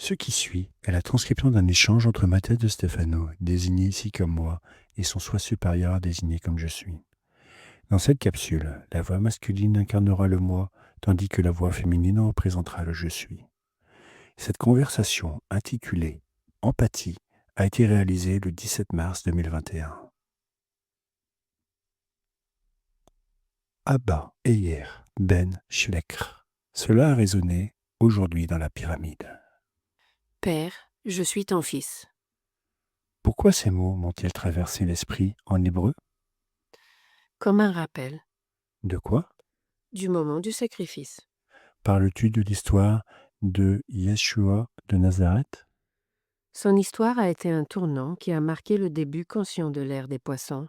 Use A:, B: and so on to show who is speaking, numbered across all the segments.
A: Ce qui suit est la transcription d'un échange entre Matthias de Stefano, désigné ici comme moi, et son soi supérieur désigné comme je suis. Dans cette capsule, la voix masculine incarnera le moi, tandis que la voix féminine représentera le je suis. Cette conversation, intitulée Empathie, a été réalisée le 17 mars 2021. Abba, Eyer, Ben, Schlecker. Cela a résonné aujourd'hui dans la pyramide.
B: Père, je suis ton fils.
A: Pourquoi ces mots m'ont-ils traversé l'esprit en hébreu?
B: Comme un rappel
A: De quoi?
B: du moment du sacrifice.
A: Parles-tu de l'histoire de Yeshua de Nazareth?
B: Son histoire a été un tournant qui a marqué le début conscient de l'ère des poissons,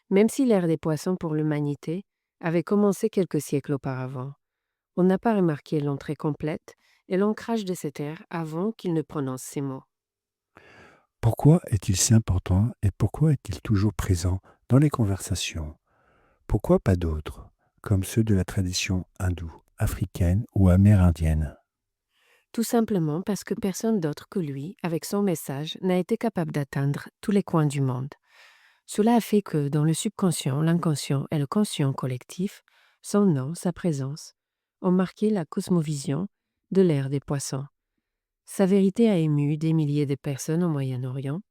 B: même si l'ère des poissons pour l'humanité avait commencé quelques siècles auparavant. On n'a pas remarqué l'entrée complète et l'ancrage de cette ère avant qu'il ne prononce ces mots.
A: Pourquoi est-il si important et pourquoi est-il toujours présent dans les conversations? Pourquoi pas d'autres, comme ceux de la tradition hindoue, africaine ou amérindienne?
B: Tout simplement parce que personne d'autre que lui, avec son message, n'a été capable d'atteindre tous les coins du monde. Cela a fait que dans le subconscient, l'inconscient et le conscient collectif, son nom, sa présence, ont marqué la cosmovision de l'ère des poissons. Sa vérité a ému des milliers de personnes au Moyen-Orient,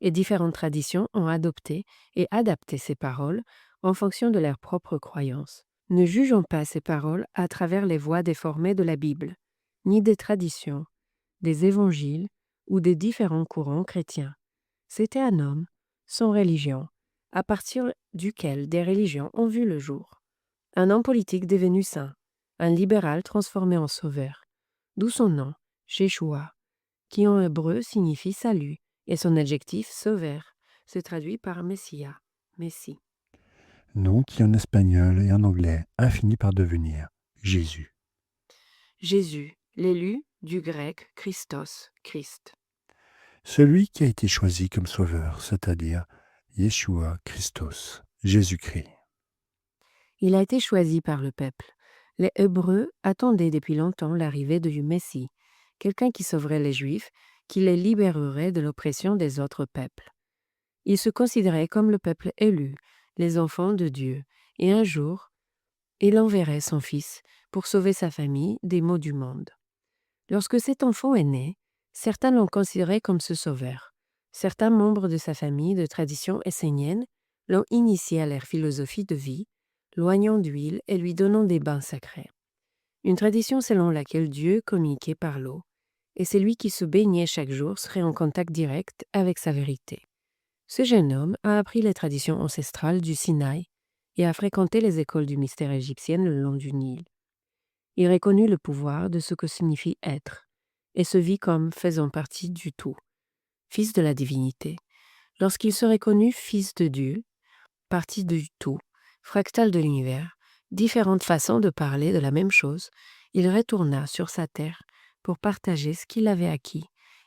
B: et différentes traditions ont adopté et adapté ces paroles en fonction de leurs propres croyances. Ne jugeons pas ces paroles à travers les voies déformées de la Bible, ni des traditions, des évangiles ou des différents courants chrétiens. C'était un homme, sans religion, à partir duquel des religions ont vu le jour. Un homme politique devenu saint, un libéral transformé en sauveur, d'où son nom, Yeshua, qui en hébreu signifie salut, et son adjectif sauveur se traduit par Messia, Messie.
A: Nom qui en espagnol et en anglais a fini par devenir Jésus.
B: Jésus, l'élu du grec Christos, Christ.
A: Celui qui a été choisi comme sauveur, c'est-à-dire Yeshua Christos, Jésus-Christ.
B: Il a été choisi par le peuple. Les Hébreux attendaient depuis longtemps l'arrivée du Messie, quelqu'un qui sauverait les Juifs, qui les libérerait de l'oppression des autres peuples. Ils se considéraient comme le peuple élu, les enfants de Dieu, et un jour, il enverrait son fils pour sauver sa famille des maux du monde. Lorsque cet enfant est né, certains l'ont considéré comme ce sauveur. Certains membres de sa famille de tradition essénienne l'ont initié à leur philosophie de vie, l'oignant d'huile et lui donnant des bains sacrés. Une tradition selon laquelle Dieu communiquait par l'eau, et celui qui se baignait chaque jour serait en contact direct avec sa vérité. Ce jeune homme a appris les traditions ancestrales du Sinaï et a fréquenté les écoles du mystère égyptienne le long du Nil. Il reconnut le pouvoir de ce que signifie être, et se vit comme faisant partie du tout, fils de la divinité. Lorsqu'il se reconnut fils de Dieu, partie du tout, fractal de l'univers, différentes façons de parler de la même chose, il retourna sur sa terre pour partager ce qu'il avait acquis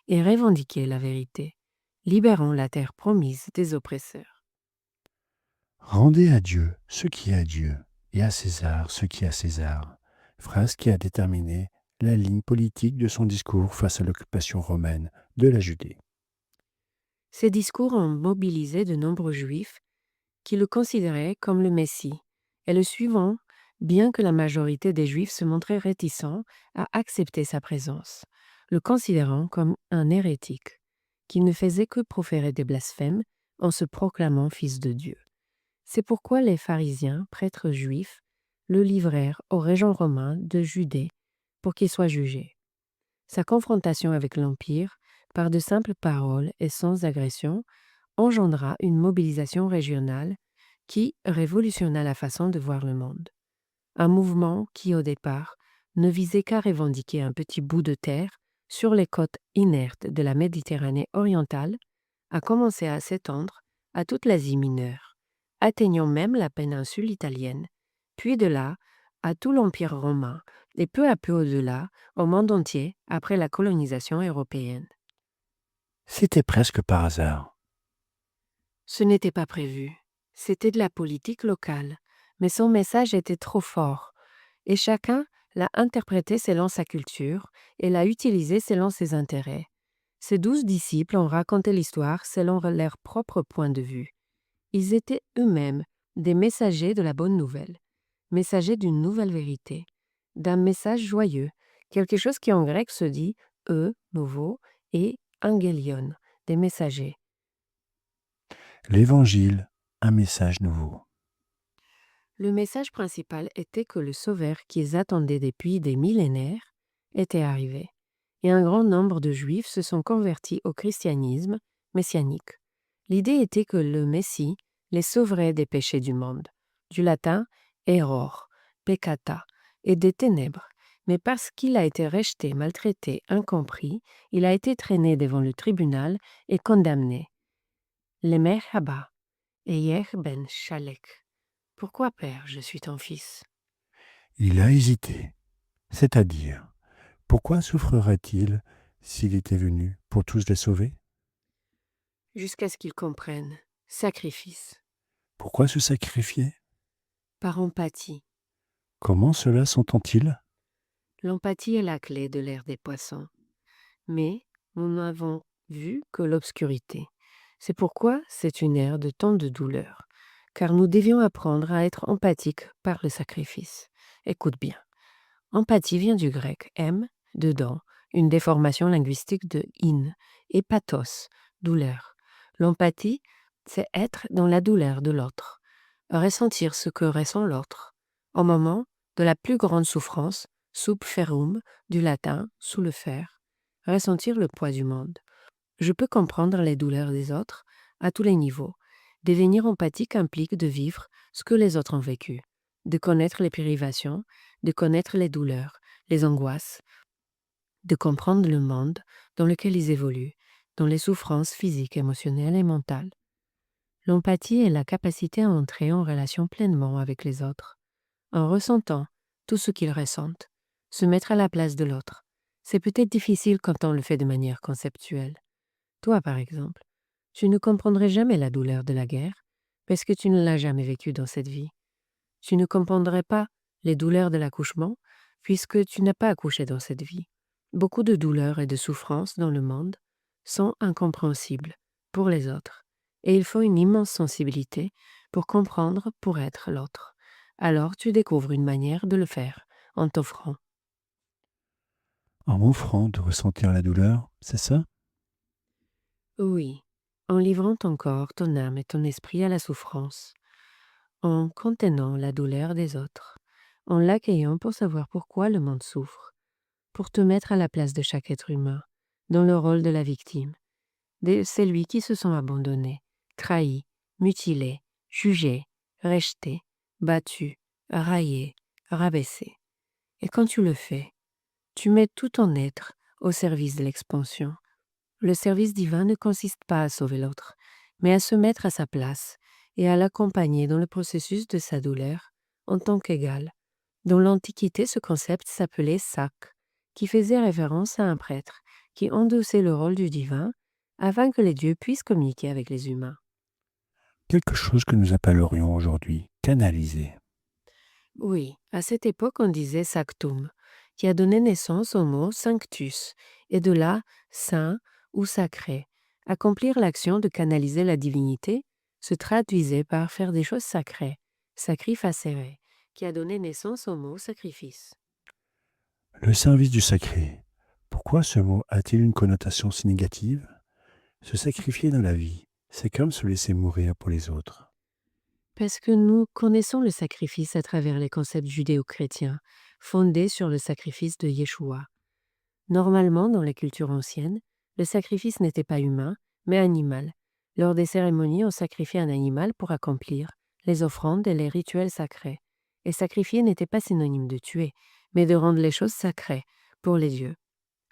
B: et revendiquer la vérité, libérant la terre promise des oppresseurs.
A: Rendez à Dieu ce qui est à Dieu, et à César ce qui est à César. Phrase qui a déterminé la ligne politique de son discours face à l'occupation romaine de la Judée.
B: Ces discours ont mobilisé de nombreux Juifs qui le considéraient comme le Messie, et le suivant, bien que la majorité des Juifs se montraient réticents à accepter sa présence, le considérant comme un hérétique, qui ne faisait que proférer des blasphèmes en se proclamant fils de Dieu. C'est pourquoi les pharisiens, prêtres juifs, le livrèrent aux régents romains de Judée pour qu'il soit jugé. Sa confrontation avec l'Empire, par de simples paroles et sans agression, engendra une mobilisation régionale qui révolutionna la façon de voir le monde. Un mouvement qui, au départ, ne visait qu'à revendiquer un petit bout de terre sur les côtes inertes de la Méditerranée orientale, a commencé à s'étendre à toute l'Asie mineure, atteignant même la péninsule italienne, puis de là à tout l'Empire romain, et peu à peu au-delà, au monde entier, après la colonisation européenne.
A: C'était presque par hasard.
B: Ce n'était pas prévu. C'était de la politique locale, mais son message était trop fort, et chacun l'a interprété selon sa culture et l'a utilisé selon ses intérêts. Ces 12 disciples ont raconté l'histoire selon leur propre point de vue. Ils étaient eux-mêmes des messagers de la bonne nouvelle, messagers d'une nouvelle vérité, d'un message joyeux, quelque chose qui en grec se dit nouveau, et angelion, des messagers.
A: L'Évangile, un message nouveau.
B: Le message principal était que le Sauveur qu'ils attendaient depuis des millénaires était arrivé, et un grand nombre de Juifs se sont convertis au christianisme messianique. L'idée était que le Messie les sauverait des péchés du monde, du latin error, peccata, et des ténèbres, mais parce qu'il a été rejeté, maltraité, incompris, il a été traîné devant le tribunal et condamné. Lemer Haba, Eyer ben Shalek. Pourquoi, Père, je suis ton fils?
A: Il a hésité. C'est-à-dire, pourquoi souffrerait-il s'il était venu pour tous les sauver?
B: Jusqu'à ce qu'il comprenne. Sacrifice.
A: Pourquoi se sacrifier?
B: Par empathie.
A: Comment cela s'entend-il?
B: L'empathie est la clé de l'ère des poissons. Mais nous n'avons vu que l'obscurité. C'est pourquoi c'est une ère de tant de douleur. Car nous devions apprendre à être empathiques par le sacrifice. Écoute bien. Empathie vient du grec dedans, une déformation linguistique de in, et pathos, douleur. L'empathie, c'est être dans la douleur de l'autre, ressentir ce que ressent l'autre. Au moment de la plus grande souffrance, sub ferum, du latin, sous le fer, ressentir le poids du monde. Je peux comprendre les douleurs des autres à tous les niveaux. Devenir empathique implique de vivre ce que les autres ont vécu, de connaître les privations, de connaître les douleurs, les angoisses, de comprendre le monde dans lequel ils évoluent, dans les souffrances physiques, émotionnelles et mentales. L'empathie est la capacité à entrer en relation pleinement avec les autres, en ressentant tout ce qu'ils ressentent, se mettre à la place de l'autre. C'est peut-être difficile quand on le fait de manière conceptuelle. Toi, par exemple, tu ne comprendrais jamais la douleur de la guerre parce que tu ne l'as jamais vécue dans cette vie. Tu ne comprendrais pas les douleurs de l'accouchement puisque tu n'as pas accouché dans cette vie. Beaucoup de douleurs et de souffrances dans le monde sont incompréhensibles pour les autres et il faut une immense sensibilité pour comprendre, pour être l'autre. Alors tu découvres une manière de le faire en t'offrant.
A: En m'offrant de ressentir la douleur, c'est ça?
B: Oui, en livrant ton corps, ton âme et ton esprit à la souffrance, en contenant la douleur des autres, en l'accueillant pour savoir pourquoi le monde souffre, pour te mettre à la place de chaque être humain, dans le rôle de la victime, de celui qui se sent abandonné, trahi, mutilé, jugé, rejeté, battu, raillé, rabaissé. Et quand tu le fais, tu mets tout ton être au service de l'expansion. Le service divin ne consiste pas à sauver l'autre, mais à se mettre à sa place et à l'accompagner dans le processus de sa douleur en tant qu'égal. Dans l'Antiquité, ce concept s'appelait sac, qui faisait référence à un prêtre qui endossait le rôle du divin afin que les dieux puissent communiquer avec les humains.
A: Quelque chose que nous appellerions aujourd'hui canaliser.
B: Oui, à cette époque on disait sanctum, qui a donné naissance au mot sanctus, et de là saint ou sacré. Accomplir l'action de canaliser la divinité se traduisait par faire des choses sacrées, sacrificere, qui a donné naissance au mot sacrifice.
A: Le service du sacré. Pourquoi ce mot a-t-il une connotation si négative? Se sacrifier dans la vie, c'est comme se laisser mourir pour les autres.
B: Parce que nous connaissons le sacrifice à travers les concepts judéo-chrétiens, fondés sur le sacrifice de Yeshua. Normalement, dans les cultures anciennes, le sacrifice n'était pas humain, mais animal. Lors des cérémonies, on sacrifiait un animal pour accomplir les offrandes et les rituels sacrés. Et sacrifier n'était pas synonyme de tuer, mais de rendre les choses sacrées pour les dieux.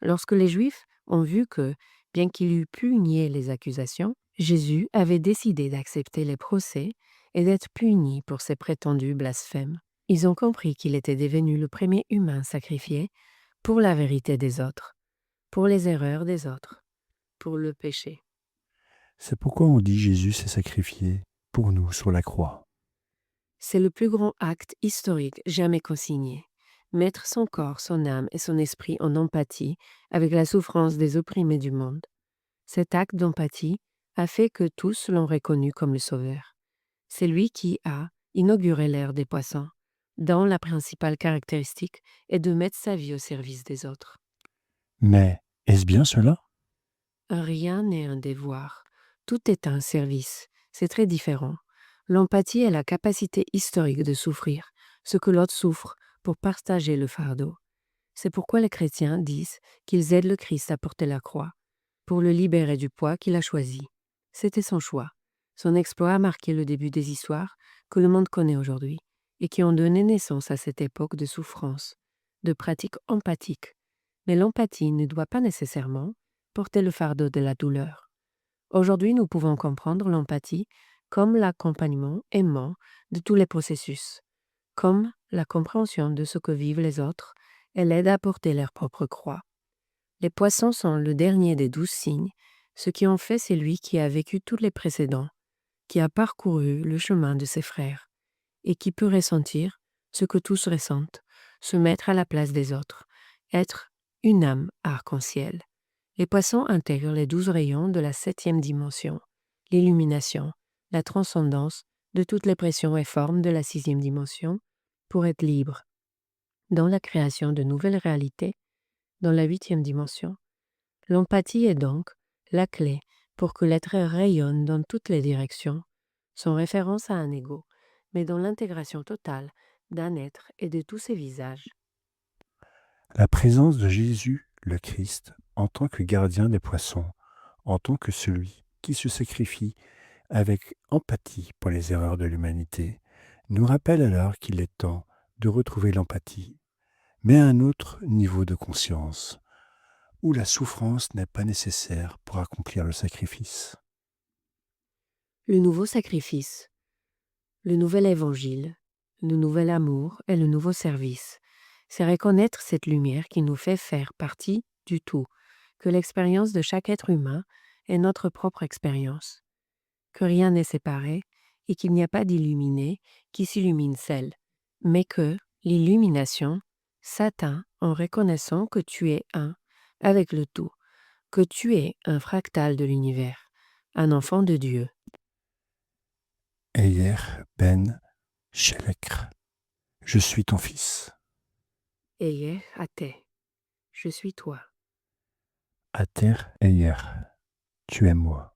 B: Lorsque les Juifs ont vu que, bien qu'il eût pu nier les accusations, Jésus avait décidé d'accepter les procès et d'être punis pour ses prétendus blasphèmes. Ils ont compris qu'il était devenu le premier humain sacrifié pour la vérité des autres, pour les erreurs des autres, pour le péché.
A: C'est pourquoi on dit Jésus s'est sacrifié pour nous sur la croix.
B: C'est le plus grand acte historique jamais consigné. Mettre son corps, son âme et son esprit en empathie avec la souffrance des opprimés du monde. Cet acte d'empathie a fait que tous l'ont reconnu comme le Sauveur. C'est lui qui a inauguré l'ère des poissons, dont la principale caractéristique est de mettre sa vie au service des autres.
A: Mais est-ce bien cela?
B: Rien n'est un devoir, tout est un service, c'est très différent. L'empathie est la capacité historique de souffrir, ce que l'autre souffre, pour partager le fardeau. C'est pourquoi les chrétiens disent qu'ils aident le Christ à porter la croix, pour le libérer du poids qu'il a choisi. C'était son choix. Son exploit a marqué le début des histoires que le monde connaît aujourd'hui et qui ont donné naissance à cette époque de souffrance, de pratiques empathiques. Mais l'empathie ne doit pas nécessairement porter le fardeau de la douleur. Aujourd'hui, nous pouvons comprendre l'empathie comme l'accompagnement aimant de tous les processus, comme la compréhension de ce que vivent les autres et l'aide à porter leur propre croix. Les poissons sont le dernier des 12 signes, ce qui en fait celui qui a vécu tous les précédents, qui a parcouru le chemin de ses frères, et qui peut ressentir ce que tous ressentent, se mettre à la place des autres, être une âme arc-en-ciel. Les poissons intègrent les 12 rayons de la 7e dimension, l'illumination, la transcendance de toutes les pressions et formes de la 6e dimension, pour être libres, dans la création de nouvelles réalités, dans la 8e dimension. L'empathie est donc la clé pour que l'être rayonne dans toutes les directions, sans référence à un ego, mais dans l'intégration totale d'un être et de tous ses visages.
A: La présence de Jésus, le Christ, en tant que gardien des poissons, en tant que celui qui se sacrifie avec empathie pour les erreurs de l'humanité, nous rappelle alors qu'il est temps de retrouver l'empathie, mais à un autre niveau de conscience, où la souffrance n'est pas nécessaire pour accomplir le sacrifice.
B: Le nouveau sacrifice, le nouvel évangile, le nouvel amour et le nouveau service, c'est reconnaître cette lumière qui nous fait faire partie du tout, que l'expérience de chaque être humain est notre propre expérience, que rien n'est séparé et qu'il n'y a pas d'illuminé qui s'illumine seul, mais que l'illumination s'atteint en reconnaissant que tu es un avec le tout, que tu es un fractal de l'univers, un enfant de Dieu.
A: Eyer ben Shelekr, je suis ton fils.
B: Eyer Ate, je suis toi.
A: Ater Eyer, tu es moi.